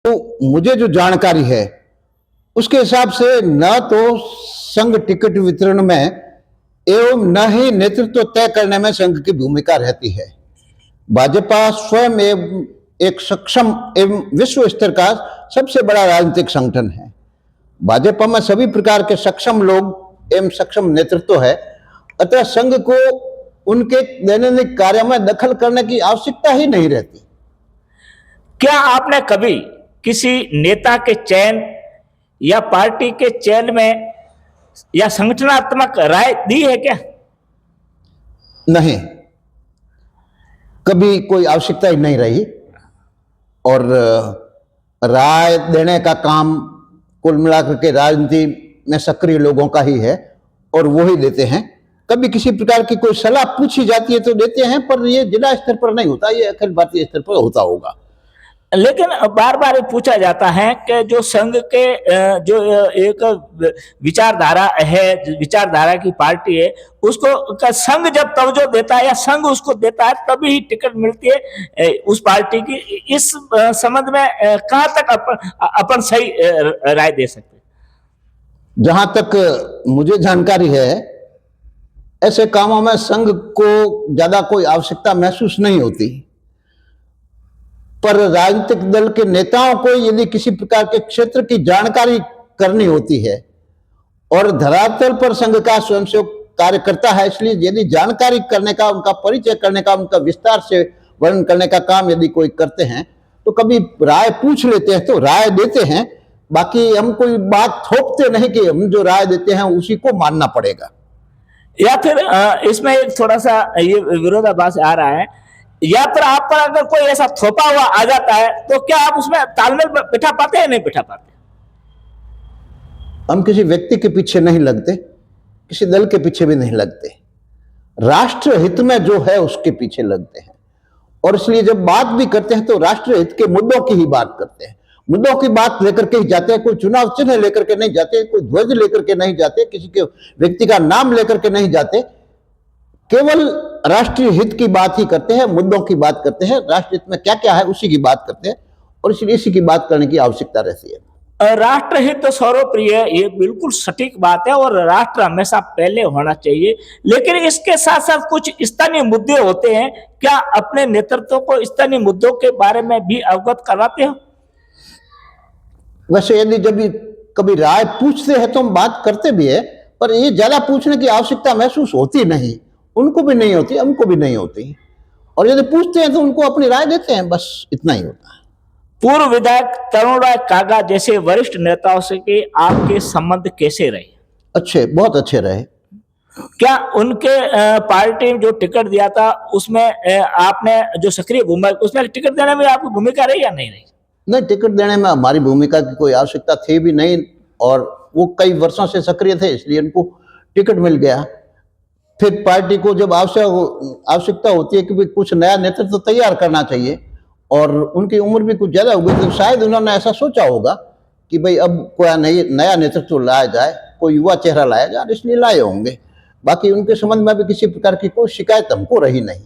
तो मुझे जो जानकारी है उसके हिसाब से न तो संघ टिकट वितरण में एवं न ही नेतृत्व तय करने में संघ की भूमिका रहती है। भाजपा स्वयं एक सक्षम एवं विश्व स्तर का सबसे बड़ा राजनीतिक संगठन है। भाजपा में सभी प्रकार के सक्षम लोग एवं सक्षम नेतृत्व है, अतः संघ को उनके दैनंदिन कार्य में दखल करने की आवश्यकता ही नहीं रहती। क्या आपने कभी किसी नेता के चयन या पार्टी के चयन में या संगठनात्मक राय दी है क्या? नहीं, कभी कोई आवश्यकता ही नहीं रही और राय देने का काम कुल मिलाकर के राजनीति में सक्रिय लोगों का ही है और वो ही देते हैं। कभी किसी प्रकार की कोई सलाह पूछी जाती है तो देते हैं, पर ये जिला स्तर पर नहीं होता, ये अखिल भारतीय स्तर पर होता होगा। लेकिन बार बार पूछा जाता है कि जो संघ के जो एक विचारधारा है, विचारधारा की पार्टी है, उसको संघ जब तवज्जो देता है या संघ उसको देता है तभी ही टिकट मिलती है उस पार्टी की। इस संबंध में कहां तक अपन सही राय दे सकते हैं? जहां तक मुझे जानकारी है ऐसे कामों में संघ को ज्यादा कोई आवश्यकता महसूस नहीं होती, पर राजनीतिक दल के नेताओं को यदि किसी प्रकार के क्षेत्र की जानकारी करनी होती है और धरातल पर संघ का स्वयंसेवक कार्य करता है, इसलिए यदि जानकारी करने का, उनका परिचय करने का, उनका विस्तार से वर्णन करने का काम यदि कोई करते हैं तो कभी राय पूछ लेते हैं तो राय देते हैं। बाकी हम कोई बात थोपते नहीं कि हम जो राय देते हैं उसी को मानना पड़ेगा। या फिर इसमें एक थोड़ा सा ये विरोधाभास आ रहा है, या फिर आप पर अगर कोई ऐसा थोपा हुआ आ जाता है तो क्या आप उसमें तालमेल बिठा पाते हैं, नहीं बिठा पाते? हम किसी व्यक्ति के पीछे नहीं लगते, किसी दल के पीछे भी नहीं लगते, राष्ट्र हित में जो है उसके पीछे लगते हैं और इसलिए जब बात भी करते हैं तो राष्ट्र हित के मुद्दों की ही बात करते हैं। मुद्दों की बात लेकर के ही जाते हैं, कोई चुनाव चिन्ह लेकर के नहीं जाते, कोई ध्वज लेकर के नहीं जाते, किसी के व्यक्ति का नाम लेकर के नहीं जाते, केवल राष्ट्रीय हित की बात ही करते हैं, मुद्दों की बात करते हैं, राष्ट्र हित में क्या क्या है उसी की बात करते हैं और इसलिए इसी की बात करने की आवश्यकता रहती है। राष्ट्रहित सर्वोपरि है, ये बिल्कुल सटीक बात है और राष्ट्र हमेशा पहले होना चाहिए, लेकिन इसके साथ साथ कुछ स्थानीय मुद्दे होते हैं। क्या अपने नेतृत्व को स्थानीय मुद्दों के बारे में भी अवगत कराते हो? वैसे यदि जब कभी राय पूछते हैं तो हम बात करते भी है, पर ये ज्यादा पूछने की आवश्यकता महसूस होती नहीं, उनको भी नहीं होती, हमको भी नहीं होती, और यदि पूछते हैं तो उनको अपनी राय देते हैं, बस इतना ही होता है। पूर्व विधायक तरुणराय कागा जैसे वरिष्ठ नेताओं से के आपके संबंध कैसे रहे? अच्छे, बहुत अच्छे रहे। क्या उनके पार्टी में जो टिकट दिया था उसमें आपने जो सक्रिय भूमिका, उसमें टिकट देने में आपकी भूमिका रही या नहीं रही? नहीं, टिकट देने में हमारी भूमिका की कोई आवश्यकता थी भी नहीं और वो कई वर्षों से सक्रिय थे, इसलिए उनको टिकट मिल गया। फिर पार्टी को जब आवश्यकता होती है कि भाई कुछ नया नेतृत्व तैयार करना चाहिए और उनकी उम्र भी कुछ ज्यादा हो गई, तो शायद उन्होंने ऐसा सोचा होगा कि भाई अब कोई नया नेतृत्व लाया जाए, कोई युवा चेहरा लाया जाए, इसलिए लाए होंगे। बाकी उनके संबंध में भी किसी प्रकार की कोई शिकायत हमको रही नहीं।